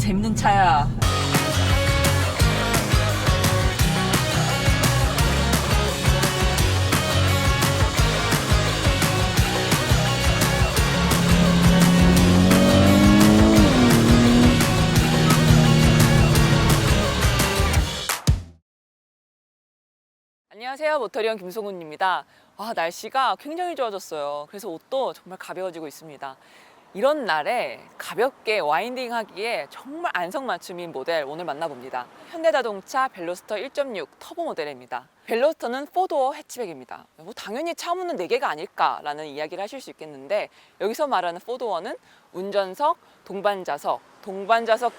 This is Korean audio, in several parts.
재밌는 차야. 안녕하세요, 모터리언 김송은입니다. 날씨가 굉장히 좋아졌어요. 그래서 옷도 정말 가벼워지고 있습니다. 이런 날에 가볍게 와인딩 하기에 정말 안성맞춤인 모델 오늘 만나봅니다. 현대자동차 벨로스터 1.6 터보 모델입니다. 벨로스터는 4도어 해치백입니다. 당연히 차 문은 4개가 아닐까라는 이야기를 하실 수 있겠는데, 여기서 말하는 4도어는 운전석, 동반자석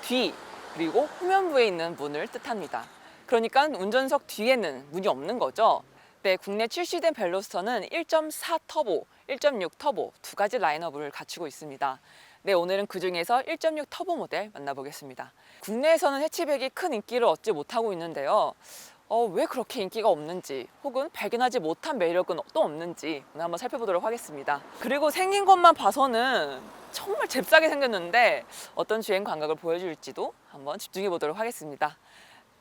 뒤, 그리고 후면부에 있는 문을 뜻합니다. 그러니까 운전석 뒤에는 문이 없는 거죠. 네, 국내 출시된 벨로스터는 1.4 터보, 1.6 터보 두 가지 라인업을 갖추고 있습니다. 네, 오늘은 그 중에서 1.6 터보 모델 만나보겠습니다. 국내에서는 해치백이 큰 인기를 얻지 못하고 있는데요. 왜 그렇게 인기가 없는지, 혹은 발견하지 못한 매력은 또 없는지 오늘 한번 살펴보도록 하겠습니다. 그리고 생긴 것만 봐서는 정말 잽싸게 생겼는데 어떤 주행 감각을 보여줄지도 한번 집중해 보도록 하겠습니다.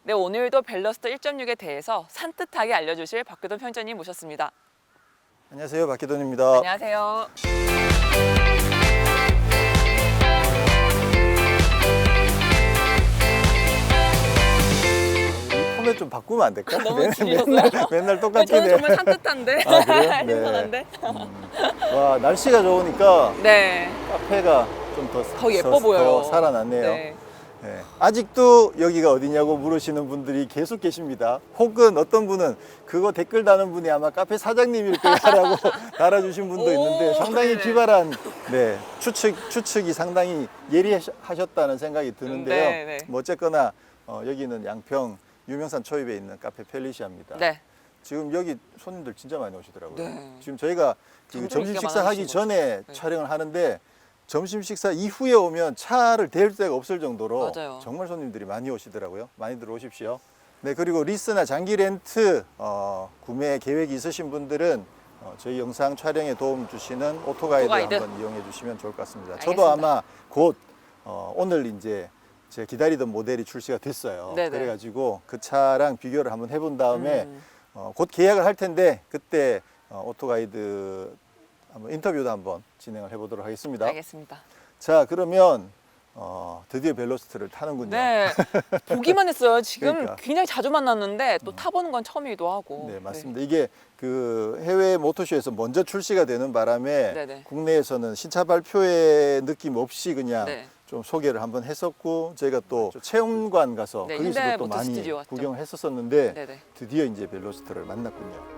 네, 오늘도 벨로스터 1.6에 대해서 산뜻하게 알려주실 박규돈 편집장님 모셨습니다. 안녕하세요, 박기돈입니다. 안녕하세요. 이 포맷 좀 바꾸면 안 될까? 너무 지루했어요. 맨날 똑같이 저는 해. 정말 산뜻한데. 아, 그래요? 네. 신선한데. 와, 날씨가 좋으니까 네. 카페가 좀 더 예뻐 보여요. 살아났네요. 네. 네. 아직도 여기가 어디냐고 물으시는 분들이 계속 계십니다. 혹은 어떤 분은 그거 댓글 다는 분이 아마 카페 사장님일 거야라고 달아주신 분도 있는데, 상당히 네네. 기발한 추측이 상당히 예리하셨다는 생각이 드는데요. 네네. 뭐 어쨌거나 여기는 양평 유명산 초입에 있는 카페 펠리시아입니다. 네. 지금 여기 손님들 진짜 많이 오시더라고요. 네. 지금 저희가 점점 점심 인기가 식사하기 많아지신 전에 네. 촬영을 하는데, 점심 식사 이후에 오면 차를 대울 데가 없을 정도로 맞아요. 정말 손님들이 많이 오시더라고요. 많이 들어오십시오. 네, 그리고 리스나 장기 렌트 구매 계획이 있으신 분들은 저희 영상 촬영에 도움 주시는 오토가이드 한번 이용해 주시면 좋을 것 같습니다. 알겠습니다. 저도 아마 곧 오늘 이제 제가 기다리던 모델이 출시가 됐어요. 네네. 그래가지고 그 차랑 비교를 한번 해본 다음에 곧 계약을 할 텐데, 그때 오토가이드 한번 인터뷰도 한번 진행을 해보도록 하겠습니다. 알겠습니다. 자, 그러면 드디어 벨로스터를 타는군요. 네. 보기만 했어요. 지금 그러니까. 굉장히 자주 만났는데 또 타보는 건 처음이기도 하고. 네, 맞습니다. 이게 그 해외 모터쇼에서 먼저 출시가 되는 바람에 네네. 국내에서는 신차 발표회 느낌 없이 그냥 네. 좀 소개를 한번 했었고, 저희가 또 체험관 가서 네, 거기서도 현대 또 모터 많이 스튜디오 갔죠. 구경을 했었었는데, 네네. 드디어 이제 벨로스터를 만났군요.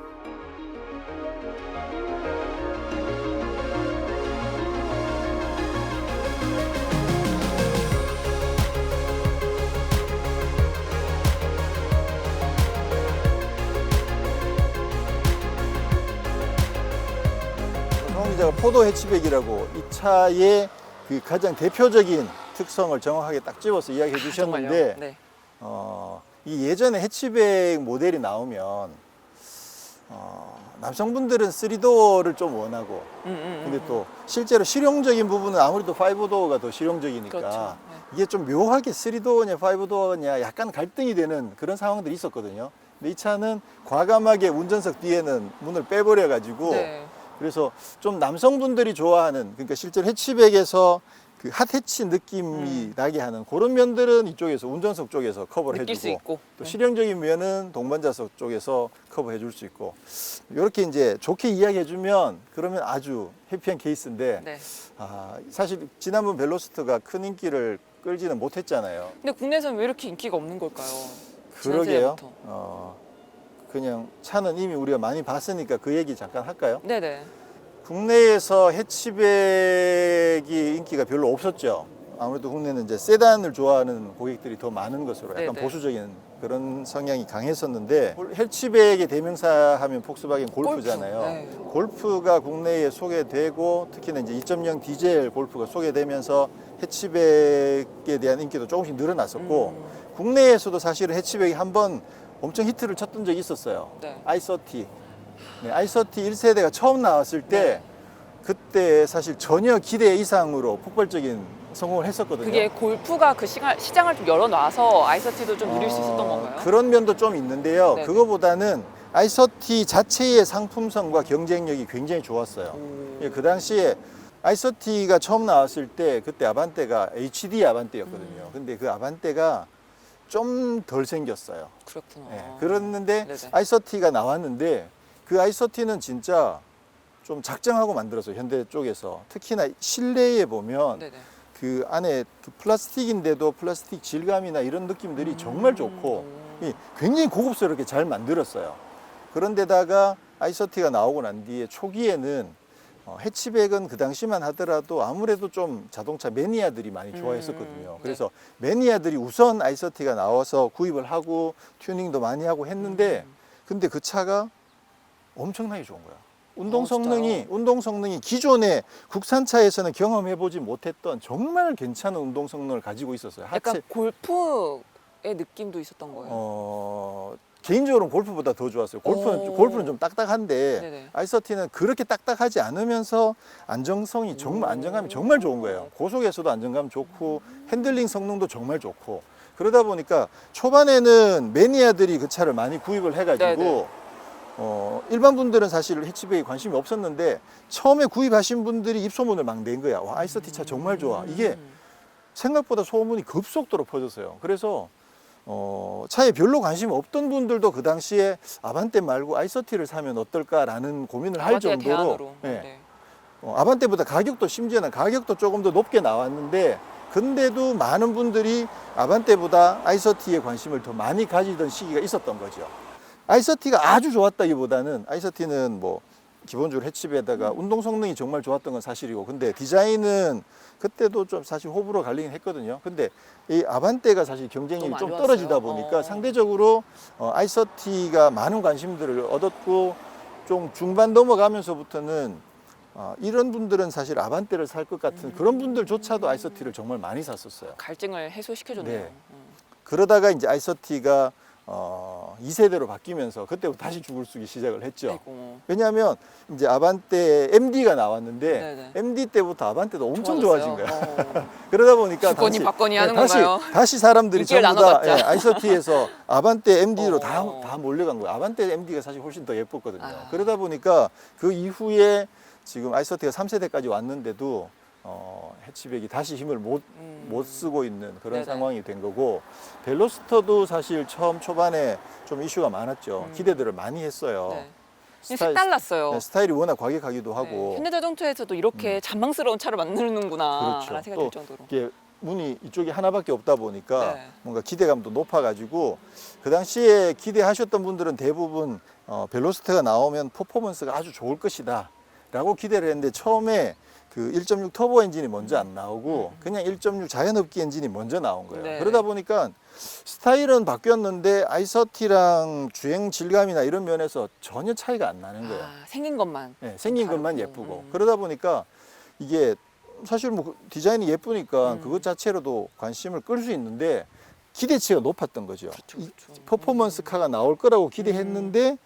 송 기자가 포도 해치백이라고 이 차의 그 가장 대표적인 특성을 정확하게 딱 집어서 이야기해 주셨는데, 정말요? 네. 이 예전에 해치백 모델이 나오면 남성분들은 3도어를 좀 원하고, 근데 또 실제로 실용적인 부분은 아무래도 5도어가 더 실용적이니까 그렇죠. 네. 이게 좀 묘하게 3도어냐 5도어냐 약간 갈등이 되는 그런 상황들이 있었거든요. 근데 이 차는 과감하게 운전석 뒤에는 문을 빼버려 가지고 네. 그래서 좀 남성분들이 좋아하는, 그러니까 실제로 해치백에서 그 핫해치 느낌이 나게 하는 그런 면들은 이쪽에서 운전석 쪽에서 커버를 느낄 수 해주고, 있고. 또 네. 실용적인 면은 동반자석 쪽에서 커버해 줄 수 있고, 이렇게 이제 좋게 이야기해 주면 그러면 아주 해피한 케이스인데, 네. 사실 지난번 벨로스터가 큰 인기를 끌지는 못했잖아요. 근데 국내에서는 왜 이렇게 인기가 없는 걸까요? 그러게요. 지난주에부터. 그냥 차는 이미 우리가 많이 봤으니까 그 얘기 잠깐 할까요? 네네. 국내에서 해치백이 인기가 별로 없었죠. 아무래도 국내는 이제 세단을 좋아하는 고객들이 더 많은 것으로 약간 네네. 보수적인 그런 성향이 강했었는데, 해치백의 대명사 하면 폭스바겐 골프잖아요. 골프. 네. 골프가 국내에 소개되고, 특히나 이제 2.0 디젤 골프가 소개되면서 해치백에 대한 인기도 조금씩 늘어났었고, 국내에서도 사실은 해치백이 한번 엄청 히트를 쳤던 적이 있었어요. 네. i30. 네, i30 1세대가 처음 나왔을 때, 네. 그때 사실 전혀 기대 이상으로 폭발적인 성공을 했었거든요. 그게 골프가 그 시장을 좀 열어놔서 아이서티도 좀 누릴 수 있었던 건가요? 그런 면도 좀 있는데요. 네. 그거보다는 아이서티 자체의 상품성과 경쟁력이 굉장히 좋았어요. 예, 그 당시에 아이서티가 처음 나왔을 때 그때 아반떼가 HD 아반떼였거든요. 근데 그 아반떼가 좀 덜 생겼어요. 그렇구나. 예, 그랬는데 네네. 아이서티가 나왔는데 그 아이서티는 진짜 좀 작정하고 만들었어요. 현대 쪽에서. 특히나 실내에 보면 네네. 그 안에 그 플라스틱인데도 플라스틱 질감이나 이런 느낌들이 정말 좋고 굉장히 고급스럽게 잘 만들었어요. 그런데다가 아이서티가 나오고 난 뒤에 초기에는 해치백은 그 당시만 하더라도 아무래도 좀 자동차 매니아들이 많이 좋아했었거든요. 네. 그래서 매니아들이 우선 아이서티가 나와서 구입을 하고 튜닝도 많이 하고 했는데 근데 그 차가 엄청나게 좋은 거야. 운동 성능이 기존의 국산차에서는 경험해보지 못했던 정말 괜찮은 운동 성능을 가지고 있었어요. 약간 골프의 느낌도 있었던 거예요. 개인적으로는 골프보다 더 좋았어요. 골프는 좀 딱딱한데 네네. 아이서티는 그렇게 딱딱하지 않으면서 안정성이 정말 안정감이 정말 좋은 거예요. 고속에서도 안정감 좋고 핸들링 성능도 정말 좋고 그러다 보니까 초반에는 매니아들이 그 차를 많이 구입을 해가지고 네네. 일반 분들은 사실 해치백에 관심이 없었는데 처음에 구입하신 분들이 입소문을 막 낸 거야. 와, 아이서티 차 정말 좋아. 이게 생각보다 소문이 급속도로 퍼졌어요. 그래서 차에 별로 관심 없던 분들도 그 당시에 아반떼 말고 아이서티를 사면 어떨까라는 고민을 할 아반떼의 정도로 대안으로. 예. 네. 아반떼보다 심지어는 가격도 조금 더 높게 나왔는데 근데도 많은 분들이 아반떼보다 아이서티에 관심을 더 많이 가지던 시기가 있었던 거죠. 아이서티가 아주 좋았다기보다는 아이서티는 뭐 기본적으로 해치백에다가 운동 성능이 정말 좋았던 건 사실이고 근데 디자인은 그때도 좀 사실 호불호 갈리긴 했거든요. 근데 이 아반떼가 사실 경쟁력이 좀 좀 안 떨어지다 좋았어요? 보니까 상대적으로 아이서티가 많은 관심들을 얻었고 좀 중반 넘어가면서부터는 이런 분들은 사실 아반떼를 살 것 같은 그런 분들조차도 아이서티를 정말 많이 샀었어요. 갈증을 해소시켜줬네요. 네. 그러다가 이제 아이서티가 2세대로 바뀌면서 그때부터 다시 죽을 쓰기 시작을 했죠. 아이고. 왜냐하면 이제 아반떼 MD가 나왔는데 네네. MD 때부터 아반떼도 엄청 좋아졌어요? 좋아진 거야. 그러다 보니까 주거니 받거니 하는 다시, 건가요? 다시 사람들이 인기를 전부 다 나눠받자. 아이서티에서 아반떼 MD로 어. 다 몰려간 거예요. 아반떼 MD가 사실 훨씬 더 예뻤거든요. 아. 그러다 보니까 그 이후에 지금 아이서티가 3세대까지 왔는데도 해치백이 다시 힘을 못 쓰고 있는 그런 네네. 상황이 된 거고 벨로스터도 사실 처음 초반에 좀 이슈가 많았죠. 기대들을 많이 했어요. 네. 색달랐어요. 네, 스타일이 워낙 과격하기도 네. 하고 현대자동차에서도 이렇게 잔망스러운 차를 만드는구나 그렇죠. 라는 생각이 또 들 정도로. 이게 문이 이쪽이 하나밖에 없다 보니까 네. 뭔가 기대감도 높아가지고 그 당시에 기대하셨던 분들은 대부분 벨로스터가 나오면 퍼포먼스가 아주 좋을 것이다 라고 기대를 했는데 처음에 그 1.6 터보 엔진이 먼저 안 나오고 그냥 1.6 자연흡기 엔진이 먼저 나온 거예요. 네. 그러다 보니까 스타일은 바뀌었는데 아이서티랑 주행 질감이나 이런 면에서 전혀 차이가 안 나는 거예요. 생긴 것만. 네, 생긴 다르고. 것만 예쁘고 그러다 보니까 이게 사실 뭐 디자인이 예쁘니까 그것 자체로도 관심을 끌 수 있는데 기대치가 높았던 거죠. 그렇죠, 이 그렇죠. 퍼포먼스 카가 나올 거라고 기대했는데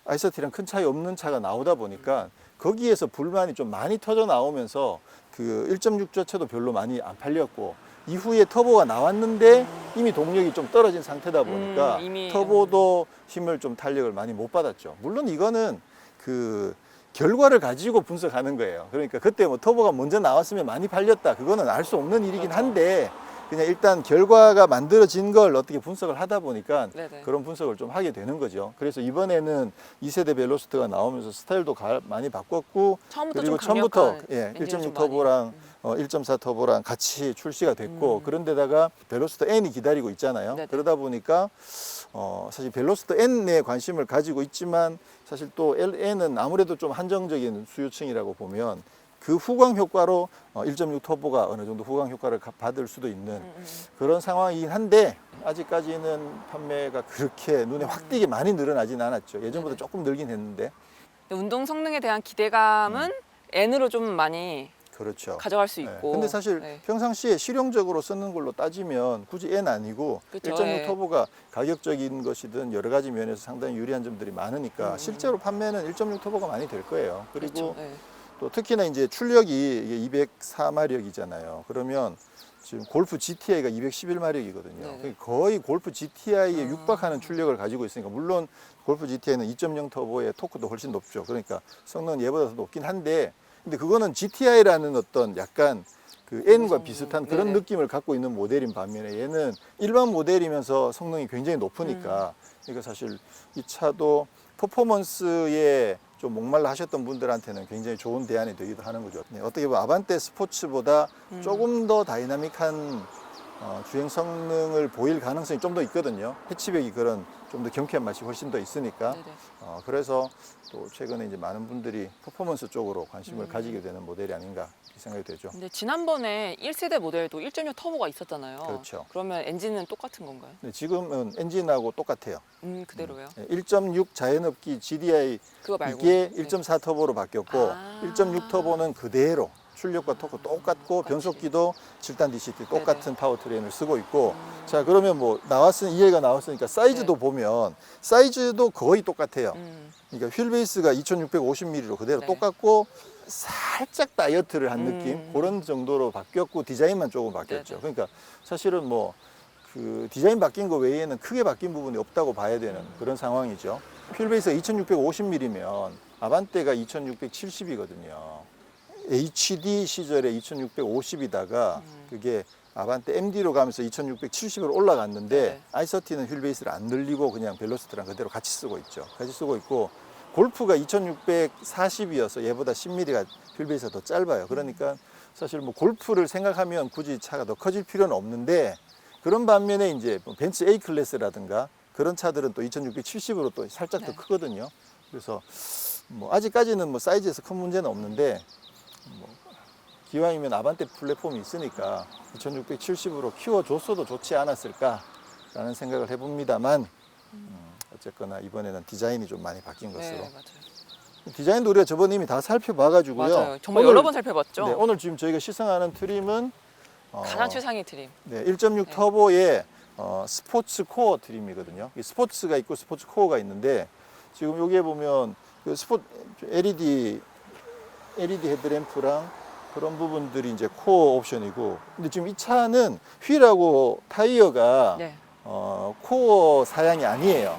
아이서티랑 큰 차이 없는 차가 나오다 보니까 거기에서 불만이 좀 많이 터져 나오면서 그 1.6 자체도 별로 많이 안 팔렸고 이후에 터보가 나왔는데 이미 동력이 좀 떨어진 상태다 보니까 이미, 터보도 힘을 좀 탄력을 많이 못 받았죠. 물론 이거는 그 결과를 가지고 분석하는 거예요. 그러니까 그때 뭐 터보가 먼저 나왔으면 많이 팔렸다. 그거는 알 수 없는 일이긴 그렇죠. 한데 그냥 일단 결과가 만들어진 걸 어떻게 분석을 하다 보니까 네네. 그런 분석을 좀 하게 되는 거죠. 그래서 이번에는 2세대 벨로스터가 나오면서 스타일도 많이 바꿨고 처음부터 그리고 좀 처음부터 강력한 엔진을 1.6 좀 터보랑 1.4 터보랑 같이 출시가 됐고 그런데다가 벨로스터 N이 기다리고 있잖아요. 네네. 그러다 보니까 사실 벨로스터 N에 관심을 가지고 있지만 사실 또 N은 아무래도 좀 한정적인 수요층이라고 보면 그 후광 효과로 1.6 터보가 어느 정도 후광 효과를 받을 수도 있는 그런 상황이긴 한데 아직까지는 판매가 그렇게 눈에 확 띄게 많이 늘어나진 않았죠. 예전보다 네네. 조금 늘긴 했는데 운동 성능에 대한 기대감은 N으로 좀 많이 그렇죠. 가져갈 수 네. 있고. 근데 사실 네. 평상시에 실용적으로 쓰는 걸로 따지면 굳이 N 아니고 그쵸, 1.6 예. 터보가 가격적인 것이든 여러 가지 면에서 상당히 유리한 점들이 많으니까 실제로 판매는 1.6 터보가 많이 될 거예요. 그리고 그렇죠. 네. 또 특히나 이제 출력이 이게 204마력이잖아요. 그러면 지금 골프 GTI가 211마력이거든요. 거의 골프 GTI에 육박하는 출력을 가지고 있으니까, 물론 골프 GTI는 2.0 터보의 토크도 훨씬 높죠. 그러니까 성능은 얘보다 더 높긴 한데, 근데 그거는 GTI라는 어떤 약간 그 N과 비슷한 그런 느낌을 갖고 있는 모델인 반면에, 얘는 일반 모델이면서 성능이 굉장히 높으니까, 그러니까 사실 이 차도 퍼포먼스에 좀 목말라 하셨던 분들한테는 굉장히 좋은 대안이 되기도 하는 거죠. 네, 어떻게 보면 아반떼 스포츠보다 조금 더 다이나믹한 주행 성능을 보일 가능성이 좀 더 있거든요. 해치백이 그런 좀 더 경쾌한 맛이 훨씬 더 있으니까. 그래서 또 최근에 이제 많은 분들이 퍼포먼스 쪽으로 관심을 가지게 되는 모델이 아닌가 이 생각이 되죠. 근데 지난번에 1세대 모델도 1.6 터보가 있었잖아요. 그렇죠. 그러면 엔진은 똑같은 건가요? 네, 지금은 엔진하고 똑같아요. 그대로요. 1.6 자연흡기 GDI 그거 말고. 이게 1.4 터보로 바뀌었고, 아. 1.6 터보는 그대로 출력과 토크 똑같고, 변속기도 7단 DCT 똑같은 파워트레인을 쓰고 있고. 자, 그러면 뭐 이해가 나왔으니까 사이즈도 보면 사이즈도 거의 똑같아요. 그러니까 휠 베이스가 2650mm로 그대로 똑같고, 살짝 다이어트를 한 느낌, 그런 정도로 바뀌었고, 디자인만 조금 바뀌었죠. 그러니까 사실은 뭐 그 디자인 바뀐 거 외에는 크게 바뀐 부분이 없다고 봐야 되는 그런 상황이죠. 휠 베이스가 2650mm면 아반떼가 2670이거든요. HD 시절에 2650이다가 그게 아반떼 MD로 가면서 2670으로 올라갔는데, i30는 휠 베이스를 안 늘리고 그냥 벨로시티랑 그대로 같이 쓰고 있죠. 같이 쓰고 있고, 골프가 2640이어서 얘보다 10mm가 휠 베이스가 더 짧아요. 그러니까 사실 뭐 골프를 생각하면 굳이 차가 더 커질 필요는 없는데, 그런 반면에 이제 뭐 벤츠 A 클래스라든가 그런 차들은 또 2670으로 또 살짝 더 크거든요. 그래서 뭐 아직까지는 뭐 사이즈에서 큰 문제는 없는데, 뭐 기왕이면 아반떼 플랫폼이 있으니까 2670으로 키워줬어도 좋지 않았을까라는 생각을 해봅니다만, 어쨌거나 이번에는 디자인이 좀 많이 바뀐 것으로. 네, 맞아요. 디자인도 우리가 저번에 이미 다 살펴봐가지고요. 맞아요. 정말 여러 번 살펴봤죠. 네, 오늘 지금 저희가 시승하는 트림은 가장 최상의 트림. 네, 1.6 터보의 스포츠 코어 트림이거든요. 이 스포츠가 있고 스포츠 코어가 있는데, 지금 여기에 보면 그 LED 헤드램프랑 그런 부분들이 이제 코어 옵션이고, 근데 지금 이 차는 휠하고 타이어가 코어 사양이 아니에요.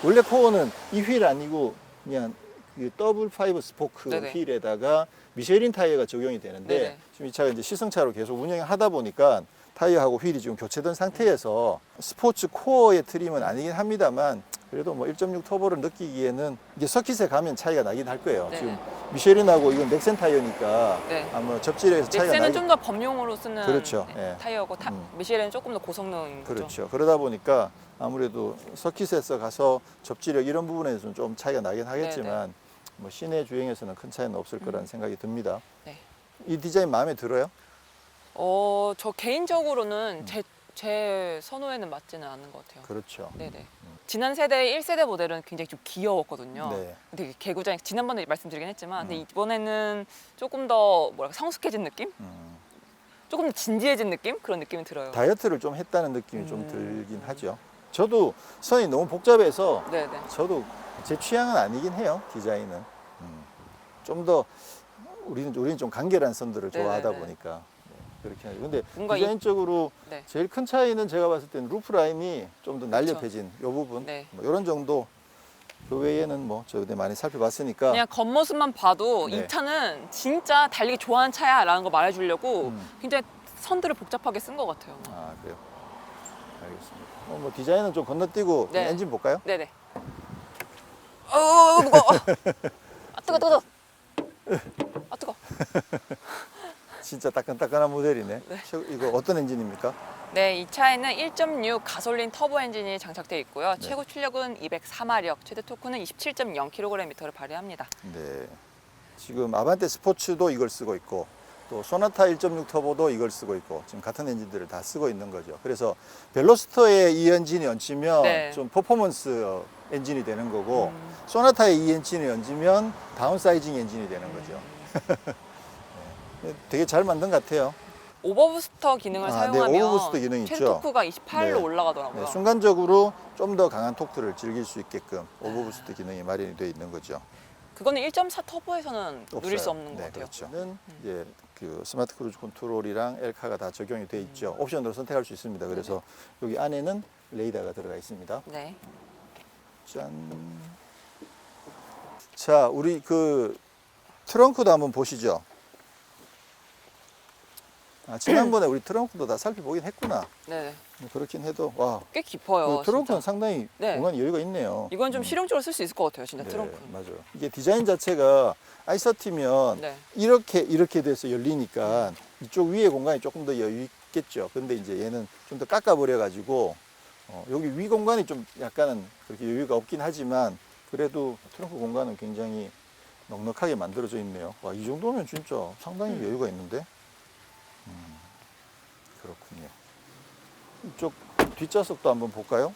원래 코어는 이 휠 아니고 그냥 그 더블 파이브 스포크 휠에다가 미쉐린 타이어가 적용이 되는데, 지금 이 차가 이제 시승차로 계속 운영하다 보니까 타이어하고 휠이 지금 교체된 상태에서 스포츠 코어의 트림은 아니긴 합니다만, 그래도 뭐 1.6 터보를 느끼기에는 이게 서킷에 가면 차이가 나긴 할 거예요. 지금 미쉐린하고 이건 넥센 타이어니까 아마 접지력에서 차이가 넥센은 좀 더 범용으로 쓰는 그렇죠. 타이어고 미쉐린은 조금 더 고성능인 거죠. 그렇죠. 그러다 보니까 아무래도 서킷에서 가서 접지력 이런 부분에서는 좀 차이가 나긴 하겠지만, 뭐 시내 주행에서는 큰 차이는 없을 거라는 생각이 듭니다. 이 디자인 마음에 들어요? 저 개인적으로는 제 선호에는 맞지는 않는 것 같아요. 그렇죠. 네네. 지난 세대 1세대 모델은 굉장히 좀 귀여웠거든요. 네. 되게 개구장이 지난번에 말씀드리긴 했지만, 근데 이번에는 조금 더 뭐랄까 성숙해진 느낌? 조금 더 진지해진 느낌? 그런 느낌이 들어요. 다이어트를 좀 했다는 느낌이 좀 들긴 하죠. 저도 선이 너무 복잡해서 저도 제 취향은 아니긴 해요. 디자인은 좀 더 우리는 좀 간결한 선들을 좋아하다 보니까 그렇게 하죠. 근데 디자인적으로 제일 큰 차이는 제가 봤을 때는 루프 라인이 좀 더 날렵해진 이 부분, 뭐 이런 정도. 그 외에는 뭐 저도 많이 살펴봤으니까 그냥 겉모습만 봐도 이 차는 진짜 달리기 좋아하는 차야라는 거 말해주려고 굉장히 선들을 복잡하게 쓴 것 같아요. 아, 그래요? 알겠습니다. 뭐 디자인은 좀 건너뛰고 엔진 볼까요? 네네. 무거워. 아, 뜨거. 아, 뜨거. 진짜 따끈따끈한 모델이네. 이거 어떤 엔진입니까? 네, 이 차에는 1.6 가솔린 터보 엔진이 장착되어 있고요. 최고 출력은 204마력, 최대 토크는 27.0kgm를 발휘합니다. 네. 지금 아반떼 스포츠도 이걸 쓰고 있고, 또 소나타 1.6 터보도 이걸 쓰고 있고, 지금 같은 엔진들을 다 쓰고 있는 거죠. 그래서 벨로스터에 이 엔진이 얹히면 좀 퍼포먼스 엔진이 되는 거고, 소나타에 이 엔진이 얹으면 다운사이징 엔진이 되는 거죠. 되게 잘 만든 것 같아요. 오버부스터 기능을 사용하면 오버부스터 기능 최대 있죠. 토크가 28로 올라가더라고요. 순간적으로 좀 더 강한 토크를 즐길 수 있게끔 오버부스터 기능이 마련이 되어 있는 거죠. 그거는 1.4 터보에서는 누릴 수 없는 것 네, 같아요. 그렇죠. 는 이제 그 스마트 크루즈 컨트롤이랑 엘카가 다 적용이 돼 있죠. 옵션으로 선택할 수 있습니다. 그래서 여기 안에는 레이더가 들어가 있습니다. 네. 짠. 자, 우리 그 트렁크도 한번 보시죠. 아, 지난번에 우리 트렁크도 다 살펴보긴 했구나. 네. 그렇긴 해도 와, 꽤 깊어요. 그 트렁크는 진짜. 상당히 네. 공간이 여유가 있네요. 이건 좀 실용적으로 쓸 수 있을 것 같아요. 진짜 네, 트렁크. 맞아요. 이게 디자인 자체가 i30면 네. 이렇게 돼서 열리니까 이쪽 위에 공간이 조금 더 여유 있겠죠. 근데 이제 얘는 좀 더 깎아버려 가지고 여기 위 공간이 좀 약간은 그렇게 여유가 없긴 하지만 그래도 트렁크 공간은 굉장히 넉넉하게 만들어져 있네요. 와, 이 정도면 진짜 상당히 여유가 있는데. 그렇군요. 이쪽 뒷좌석도 한번 볼까요?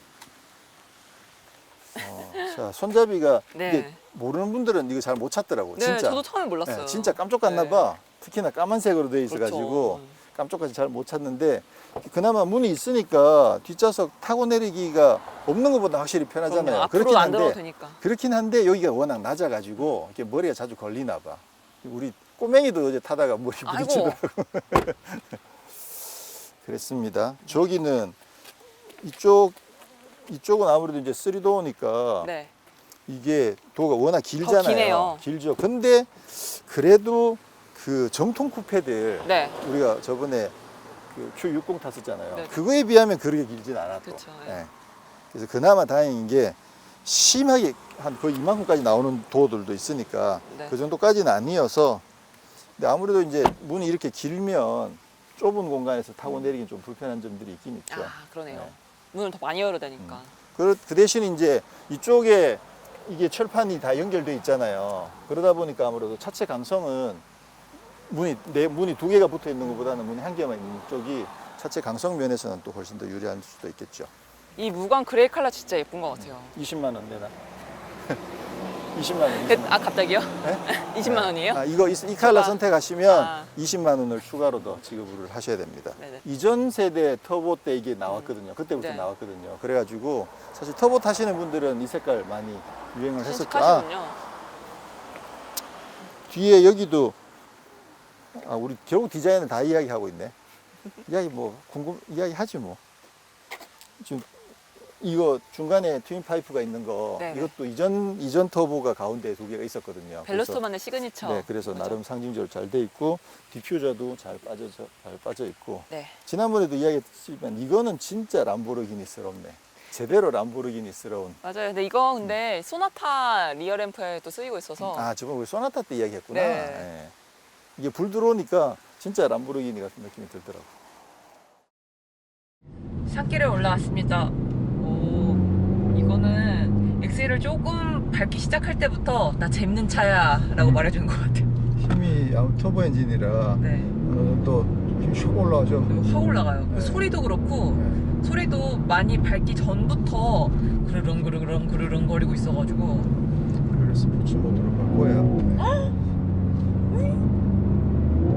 자, 손잡이가 네. 이게 모르는 분들은 이거 잘 못 찾더라고. 네, 진짜. 저도 처음에 몰랐어요. 네, 진짜 깜짝 갔나 네. 봐. 특히나 까만색으로 되어 있어가지고 그렇죠. 깜짝까지 잘 못 찾는데 그나마 문이 있으니까 뒷좌석 타고 내리기가 없는 것보다 확실히 편하잖아요. 그럼요. 앞으로 안 들어도 되니까. 그렇긴 한데 여기가 워낙 낮아가지고 이렇게 머리가 자주 걸리나 봐. 우리 꼬맹이도 어제 타다가 머리 아이고. 부딪히더라고. 그랬습니다. 저기는 이쪽은 아무래도 이제 3도어니까 네. 이게 도가 워낙 길잖아요. 기네요. 길죠. 근데 그래도 그 정통 쿠페들 네. 우리가 저번에 그 Q60 탔었잖아요. 네. 그거에 비하면 그렇게 길진 않았고. 그쵸, 예. 예. 그래서 그나마 다행인 게 심하게 한 거의 이만큼까지 나오는 도어들도 있으니까 네. 그 정도까지는 아니어서 근데 아무래도 이제 문이 이렇게 길면 좁은 공간에서 타고 내리긴 좀 불편한 점들이 있긴 있죠. 아, 그러네요. 네. 문을 더 많이 열어야 되니까. 그 대신 이제 이쪽에 이게 철판이 다 연결돼 있잖아요. 그러다 보니까 아무래도 차체 강성은 문이 두 개가 붙어 있는 것보다는 문이 한 개만 있는 쪽이 차체 강성 면에서는 또 훨씬 더 유리할 수도 있겠죠. 이 무광 그레이 컬러 진짜 예쁜 것 같아요. 20만 원 내나? 20만 원. 아, 갑자기요? 네? 20만 원이에요? 아, 이거 이 컬러 추가. 선택하시면 아. 20만 원을 추가로 더 지급을 하셔야 됩니다. 네네. 이전 세대 터보 때 이게 나왔거든요. 그때부터 네. 나왔거든요. 그래가지고 사실 터보 타시는 분들은 이 색깔 많이 유행을 했었죠. 신식하시군요. 뒤에 여기도 우리 결국 디자인은 다 이야기하고 있네. 이야기 하지 뭐. 지금 이거 중간에 트윈 파이프가 있는 거 네네. 이것도 이전 터보가 가운데 두 개가 있었거든요. 벨로스터만의 시그니처. 네, 그래서 그죠? 나름 상징적으로 잘 돼 있고 디퓨저도 잘 빠져 있고. 네. 지난번에도 이야기했지만 이거는 진짜 람보르기니스럽네. 제대로 람보르기니스러운. 맞아요. 근데 이거 소나타 리어 램프에도 쓰이고 있어서 저번 우리 소나타 때 이야기했구나. 네. 예. 이게 불 들어오니까 진짜 람보르기니 같은 느낌이 들더라고. 산길에 올라왔습니다. 오, 이거는 엑셀을 조금 밟기 시작할 때부터 나 재밌는 차야 라고 말해주는 것 같아요. 힘이 터보 엔진이라 네. 또 힘이 슉 올라가죠. 그리고 확 올라가요. 네. 그 소리도 그렇고 소리도 많이 밟기 전부터 그르렁 거리고 있어가지고 그래서 스포츠 모드로 바꿔야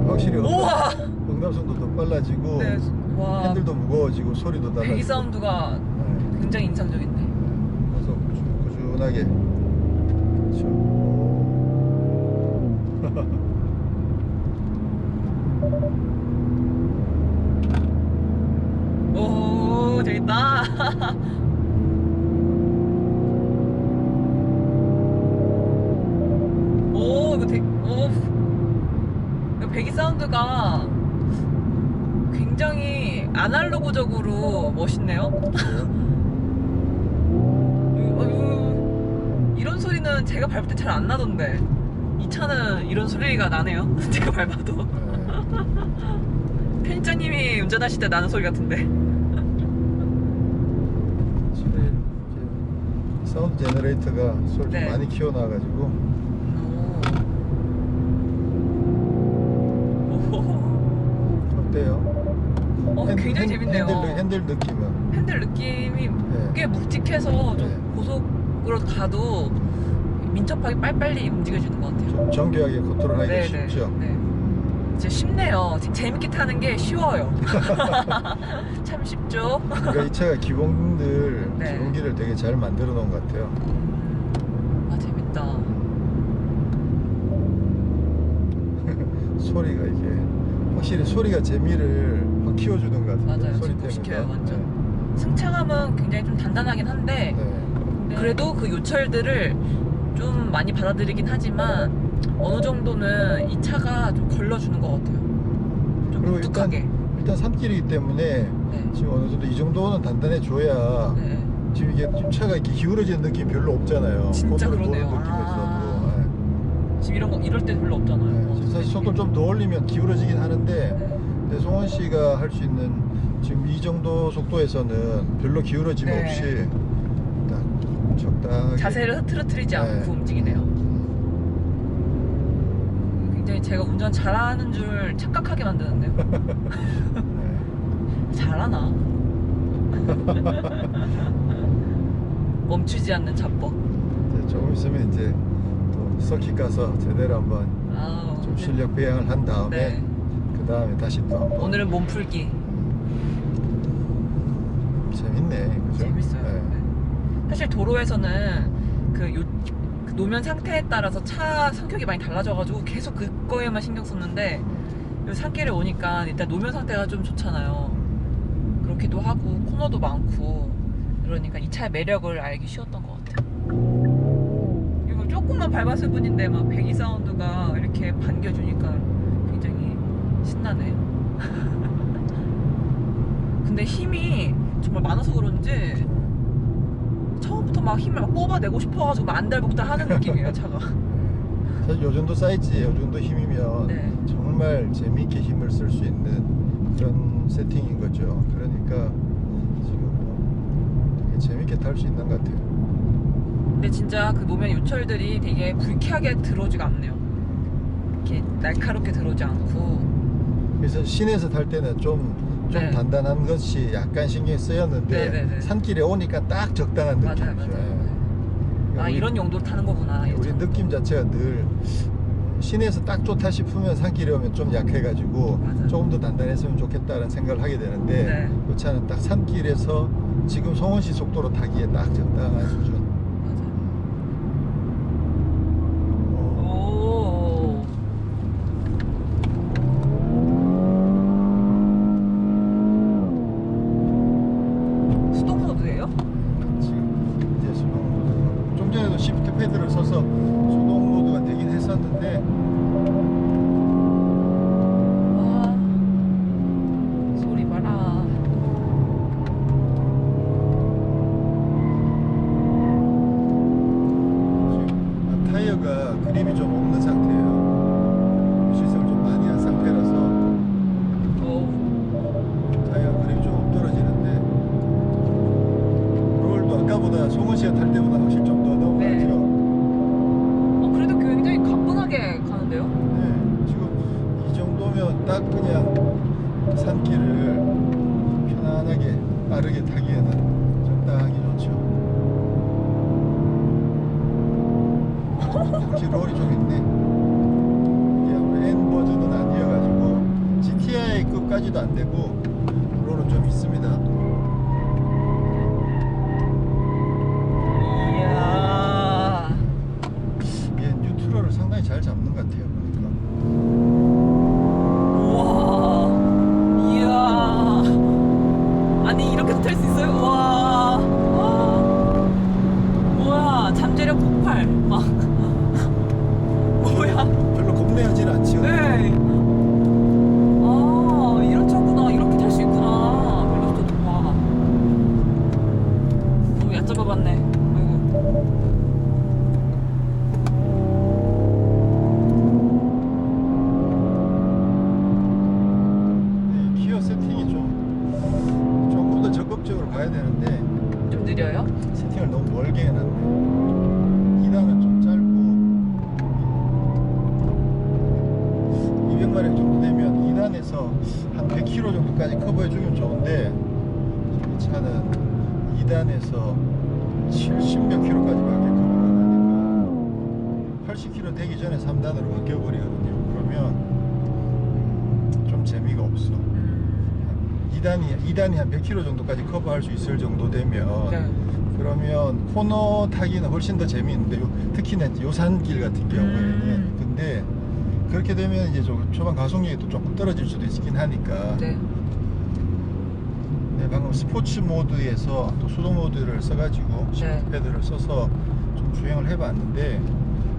확실히 우와! 응답성도 더 빨라지고 네. 와, 핸들도 무거워지고 소리도 달라지고. 배기 사운드가 네. 굉장히 인상적인데. 그래서 꾸준하게 그렇죠. 오, 재밌다. 오, 이거 배기 사운드가 굉장히 아날로그적으로 멋있네요. 이런 소리는 제가 밟을 때 잘 안 나던데 이 차는 이런 소리가 나네요. 제가 밟아도. 네. 편집장님이 운전하실 때 나는 소리 같은데. 사운드 제너레이터가 소리 네. 좀 많이 키워놔가지고 어때요? 굉장히 재밌네요. 핸들 느낌은 핸들 느낌이 네. 꽤 묵직해서 좀 네. 고속으로 가도 민첩하게 빨리빨리 움직여주는 것 같아요. 좀 정교하게 컨트롤하기가 쉽죠. 네. 진짜 쉽네요. 재밌게 타는 게 쉬워요. 참 쉽죠? 그러니까 이 차가 기본기를 네. 되게 잘 만들어 놓은 것 같아요. 아, 재밌다. 소리가 이게 확실히 소리가 재미를 확 키워주는 것 같아요. 맞아요. 소리 증폭시켜요, 때문에. 완전. 승차감은 굉장히 좀 단단하긴 한데 네. 그래도 그 요철들을 좀 많이 받아들이긴 하지만 어느 정도는 이 차가 좀 걸러주는 것 같아요. 좀 그리고 묵직하게. 일단 산길이기 때문에 네. 지금 어느 정도 이 정도는 단단해줘야 네. 지금 이게 지금 차가 이렇게 기울어지는 느낌이 별로 없잖아요. 진짜 고속을 그러네요. 도는 느낌에서도. 네. 지금 이럴 때 별로 없잖아요. 네. 지금 사실 속도를 좀 더 올리면 기울어지긴 하는데 네. 근데 송원 씨가 할 수 있는 지금 이 정도 속도에서는 별로 기울어짐 네. 없이 딱 적당하게 자세를 흐트러뜨리지 않고 네. 움직이네요. 굉장히 제가 운전 잘하는 줄 착각하게 만드는데요. 네. 잘하나? 멈추지 않는 잡법. 이제 조금 있으면 이제 또 서킷 가서 제대로 한번 아우, 좀 실력 배양을 한 다음에 네. 그 다음에 다시 또 한번 오늘은 몸풀기. 재밌네. 그죠? 재밌어요. 네. 네. 사실 도로에서는 그 노면 상태에 따라서 차 성격이 많이 달라져가지고 계속 그거에만 신경 썼는데 이 산길에 오니까 일단 노면 상태가 좀 좋잖아요. 그렇기도 하고 코너도 많고 그러니까 이 차의 매력을 알기 쉬웠던 것 같아요. 이거 조금만 밟았을 뿐인데 막 배기 사운드가 이렇게 반겨주니까 굉장히 신나네요. 근데 힘이 정말 많아서 그런지 처음부터 막 힘을 막 뽑아내고 싶어가지고 막 안달복달 하는 느낌이에요, 차가. 사실 요 정도 사이즈에 요 정도 힘이면 네. 정말 재미있게 힘을 쓸 수 있는 그런 세팅인 거죠. 그러니까 지금 뭐 되게 재밌게 탈 수 있는 것 같아요. 근데 진짜 그 노면 요철들이 되게 불쾌하게 들어오지가 않네요. 이렇게 날카롭게 들어오지 않고. 그래서 시내에서 탈 때는 좀 네. 단단한 것이 약간 신경이 쓰였는데 네네네. 산길에 오니까 딱 적당한 느낌이죠. 맞아요, 맞아요. 예. 아, 우리- 이런 용도로 타는 거구나. 이 우리 차는. 느낌 자체가 늘 시내에서 딱 좋다 싶으면 산길에 오면 좀 약해가지고 맞아요. 조금 더 단단했으면 좋겠다는 생각을 하게 되는데 네. 이 차는 딱 산길에서 지금 송원시 속도로 타기에 딱 적당한 수준. 맞아요. 어, 오. 수동 모드예요? 지금 이제 수동 모드. 좀 전에도 시프트 패드를 써서 수동 모드가 되긴 했었는데 와. 소리 봐라. 지금 타이어가 그립이 좀 없는 상태예요. 시승을 좀 많이 한 상태라서 오. 타이어가 그립이 좀 떨어지는데 롤도 아까보다 송은 씨가 탈 때보다 확실히 좀 더 네. 넘어가죠. 그래도 굉장히 가뿐하게 가는데요? 네, 지금 이 정도면 딱 그냥 산길을 편안하게 빠르게 타기에는 적당하게 좋죠. 확실히 롤이 좀 있네. 이게 아무래도 N 버전은 아니어가지고 GTI급까지도 안 되고 롤은 좀 있습니다. 이야. 얘 뉴트럴을 상당히 잘 잡는 것 같아요. 보니까. 우와. 이야. 아니, 이렇게도 탈 수 있어요? 우와. 와. 뭐야. 잠재력 폭발. 막. 뭐야. 별로 겁내하진 않죠. 네. 아, 이런 차구나. 이렇게 탈 수 있구나. 벨로스터 와. 너무 얕잡아봤네. 아이고. 네, 기어 세팅이 조금 더 적극적으로 가야 되는데 좀 느려요? 세팅을 너무 멀게 해놨네. 2단은 좀 짧고 200마력 정도 되면 2단에서 한 100km 정도까지 커버해주면 좋은데 이 차는 2단에서 70몇 킬로까지밖에 커버가 안 하니까 80km 되기 전에 3단으로 바뀌어버리거든요. 그러면 좀 재미가 없어. 2단이 한 100km 정도까지 커버할 수 있을 정도 되면 네. 그러면 코너 타기는 훨씬 더 재미있는데 특히나 이제 요산길 같은 경우에는 근데 그렇게 되면 이제 좀 초반 가속력이 또 조금 떨어질 수도 있긴 하니까. 네. 네, 방금 스포츠 모드에서 또 수동 모드를 써가지고 시프트 패드를 써서 좀 주행을 해봤는데,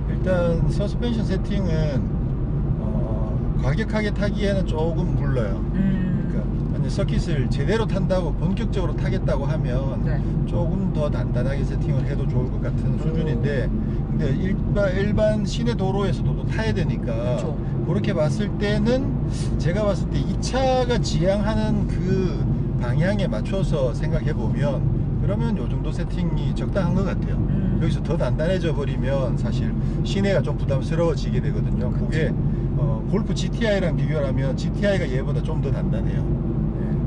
일단 서스펜션 세팅은 과격하게 타기에는 조금 물러요. 그러니까 만약 서킷을 제대로 탄다고 본격적으로 타겠다고 하면 네. 조금 더 단단하게 세팅을 해도 좋을 것 같은 수준인데, 근데 일반 시내 도로에서도 또 타야 되니까 그렇죠. 그렇게 봤을 때는 제가 봤을 때 이 차가 지향하는 그 방향에 맞춰서 생각해 보면 그러면 요 정도 세팅이 적당한 것 같아요. 여기서 더 단단해져 버리면 사실 시내가 좀 부담스러워지게 되거든요. 그게 골프 GTI랑 비교를 하면 GTI가 얘보다 좀 더 단단해요.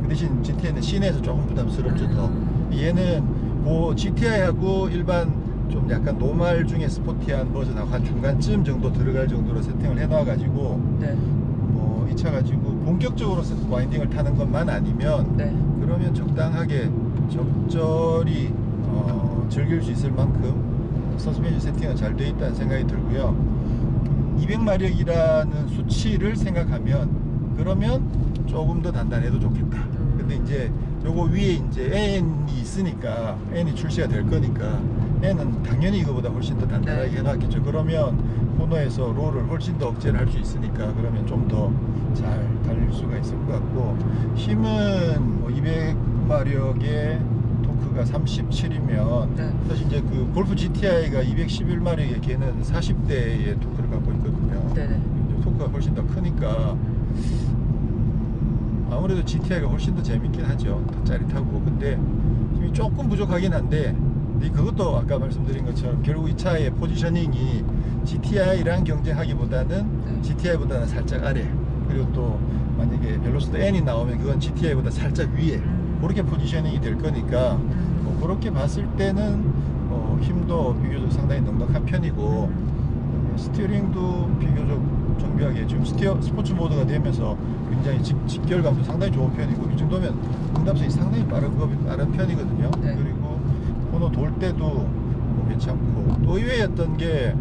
그 대신 GTI는 시내에서 조금 부담스럽죠. 더. 얘는 그 GTI하고 일반 좀 약간 노말 중에 스포티한 버전하고 한 중간쯤 정도 들어갈 정도로 세팅을 해놔가지고 네. 이 차 가지고 본격적으로 와인딩을 타는 것만 아니면 네. 그러면 적당하게 적절히 즐길 수 있을 만큼 서스펜션 세팅은 잘 돼 있다는 생각이 들고요. 200마력이라는 수치를 생각하면 그러면 조금 더 단단해도 좋겠다. 근데 이제 요거 위에 이제 N이 있으니까, N이 출시가 될 거니까 N은 당연히 이거보다 훨씬 더 단단하게 해놨겠죠. 그러면 코너에서 롤을 훨씬 더 억제를 할 수 있으니까 그러면 좀 더 잘 달릴 수가 있을 것 같고, 힘은 200마력에 토크가 37이면 네. 사실 이제 그 골프 GTI가 211마력에 걔는 40대의 토크를 갖고 있거든요. 네네. 토크가 훨씬 더 크니까 아무래도 GTI가 훨씬 더 재밌긴 하죠. 더 짜릿하고. 근데 힘이 조금 부족하긴 한데, 그것도 아까 말씀드린 것처럼 결국 이 차의 포지셔닝이 GTI랑 경쟁하기보다는 GTI보다는 살짝 아래, 그리고 또 만약에 벨로시티 N이 나오면 그건 GTI보다 살짝 위에, 그렇게 포지셔닝이 될 거니까 그렇게 봤을 때는 힘도 비교적 상당히 넉넉한 편이고, 스티어링도 비교적 정교하게, 지금 스포츠 모드가 되면서 굉장히 직결감도 상당히 좋은 편이고, 이 정도면 응답성이 상당히 빠른 편이거든요. 네. 그리고 코너 돌 때도 괜찮고, 또 의외였던 게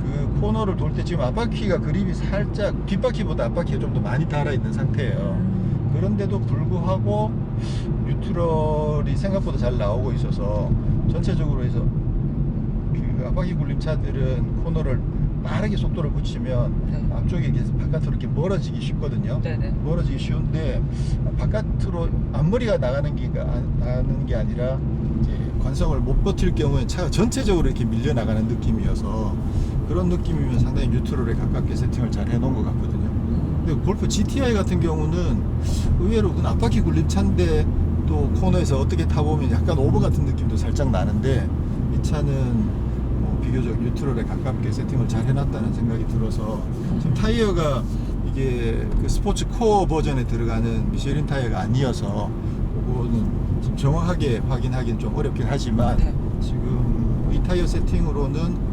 그 코너를 돌 때 지금 앞바퀴가 그립이 살짝 뒷바퀴보다 앞바퀴가 좀 더 많이 달아있는 상태예요. 그런데도 불구하고 뉴트럴이 생각보다 잘 나오고 있어서 전체적으로 해서 그 앞바퀴 굴림차들은 코너를 빠르게 속도를 붙이면 앞쪽에 계속 바깥으로 이렇게 멀어지기 쉽거든요. 네네. 멀어지기 쉬운데 바깥으로 앞머리가 나가는 게 아니라 이제 관성을 못 버틸 경우에 차가 전체적으로 이렇게 밀려 나가는 느낌이어서, 그런 느낌이면 상당히 뉴트럴에 가깝게 세팅을 잘 해놓은 것 같거든요. 근데 골프 GTI 같은 경우는 의외로 그 앞바퀴 굴림차인데 또 코너에서 어떻게 타보면 약간 오버 같은 느낌도 살짝 나는데, 이 차는 비교적 뉴트럴에 가깝게 세팅을 잘 해놨다는 생각이 들어서, 지금 타이어가 이게 그 스포츠 코어 버전에 들어가는 미쉐린 타이어가 아니어서 그거는 지금 정확하게 확인하기는 좀 어렵긴 하지만, 지금 이 타이어 세팅으로는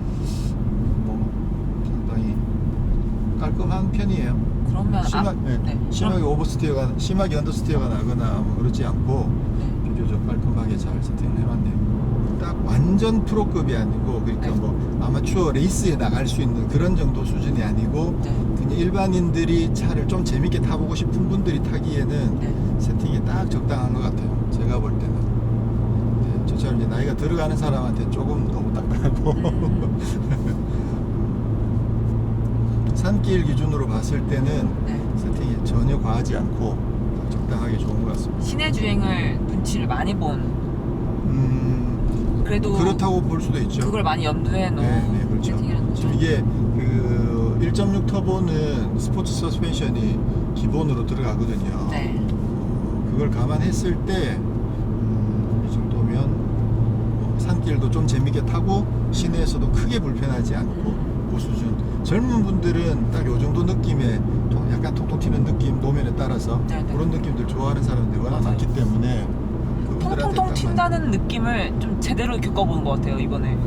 상당히 깔끔한 편이에요. 그러면 심하게 언더스티어가 나거나 그렇지 않고 비교적 깔끔하게 잘 세팅을 해놨네요. 딱 완전 프로급이 아니고, 그러니까 아마추어 레이스에 나갈 수 있는 그런 정도 수준이 아니고, 그냥 일반인들이 차를 좀 재밌게 타보고 싶은 분들이 타기에는 세팅이 딱 적당한 것 같아요. 제가 볼 때는. 저처럼 이제 나이가 들어가는 사람한테 조금 너무 딱딱하고 산길 기준으로 봤을 때는 세팅이 전혀 과하지 않고 적당하게 좋은 것 같습니다. 시내 주행을 눈치를 많이 본. 그래도 그렇다고 볼 수도 있죠. 그걸 많이 염두에 놓은. 네, 그렇죠. 세팅이라는 거죠. 지금 이게 그 1.6 터보는 스포츠 서스펜션이 기본으로 들어가거든요. 그걸 감안했을 때 이 정도면 산길도 좀 재밌게 타고 시내에서도 크게 불편하지 않고 그 수준. 젊은 분들은 딱 요 정도 느낌의 약간 통통 튀는 느낌, 노면에 따라서 그런 느낌들 좋아하는 사람들이 워낙 많기 때문에 통통통 튄다는 느낌을 좀 제대로 겪어보는 것 같아요, 이번에.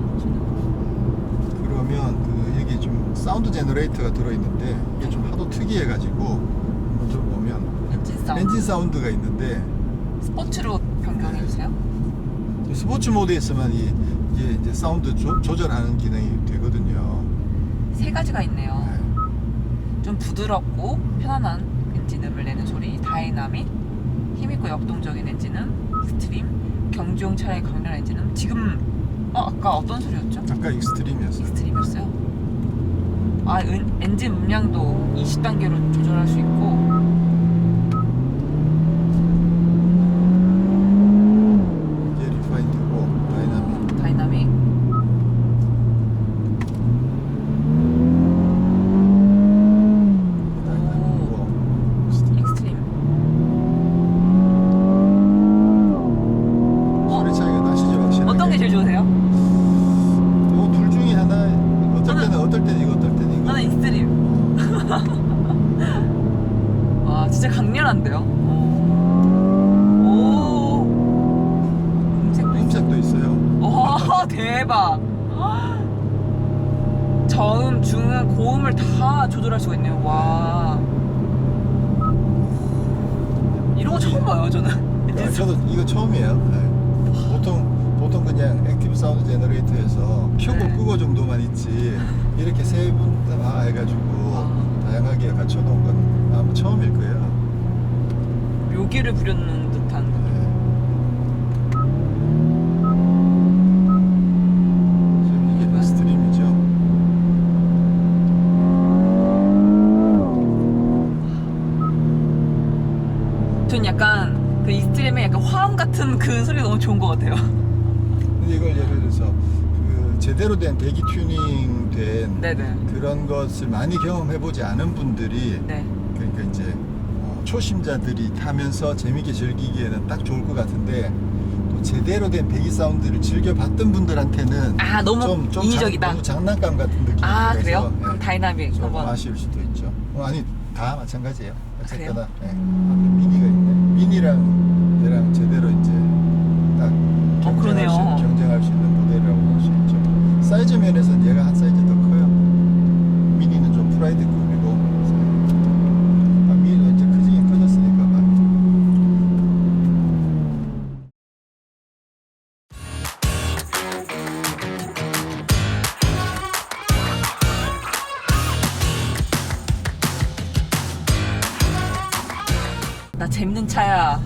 그러면 여기 좀 사운드 제너레이터가 들어있는데, 이게 좀 하도 특이해가지고 한번 들어보면 엔진 사운드가 있는데, 스포츠로 변경해주세요. 스포츠 모드에서만 이게 이제 사운드 조절하는 기능이 되거든요. 3가지가 있네요. 좀 부드럽고 편안한 엔진음을 내는 소리 다이나믹, 힘있고 역동적인 엔진음 익스트림, 경주용 차량의 강렬한 엔진음. 지금 아까 어떤 소리였죠? 아까 익스트림이었어요. 익스트림이었어요? 엔진 음량도 20단계로 조절할 수 있고 이게 리파인드고 다이나믹. 다이나믹. 다이나믹이고 익스트림. 익스트림. 소리 차이가 나시죠 확실하게. 어떤 게 제일 좋으세요? 요둘 중에 하나. 어떨 때는 이거 어떨 때는 이거. 저는 익스트림. 와 진짜 강렬한데요? 오. 음색도 있어요. 와 대박. 저음, 중음, 고음을 다 조절할 수가 있네요. 와. 이런 거 처음 봐요 저는. 저도 이거 처음이에요. 네. 보통 그냥 액티브 사운드 제너레이터에서 켜고 네. 끄고 정도만 있지 이렇게 세 분 다 해가지고 다양하게 갖춰놓은 건 아마 처음일 거예요. 묘기를 부려놓는 듯한. 지금 이게 스트림이죠. 전 약간 그 익스트림의 약간 화음 같은 그 소리가 너무 좋은 것 같아요. 근데 이걸 예를 들어서 그 제대로 된 배기 튜닝된 네네. 그런 것을 많이 경험해보지 않은 분들이 네. 그러니까 이제 초심자들이 타면서 재밌게 즐기기에는 딱 좋을 것 같은데 또 제대로 된 배기 사운드를 즐겨봤던 분들한테는 너무 인위적이다. 너무 장난감 같은 느낌이 들어서 그래요? 그럼 다이나믹 좀 한번. 아쉬울 수도 있죠. 아니 다 마찬가지예요. 어쨌거나 그래요? 네. 앞에 미니가 있네. 미니랑 얘랑 제대로 이제 딱 그러네요. 경쟁할 수 있는 모델이라고 볼 수 있죠. 사이즈 면에서는 얘가 한 사이즈 더 커요. 미니는 좀 프라이드급이고 미니도 이제 크긴 커졌으니까 많이. 나 재밌는 차야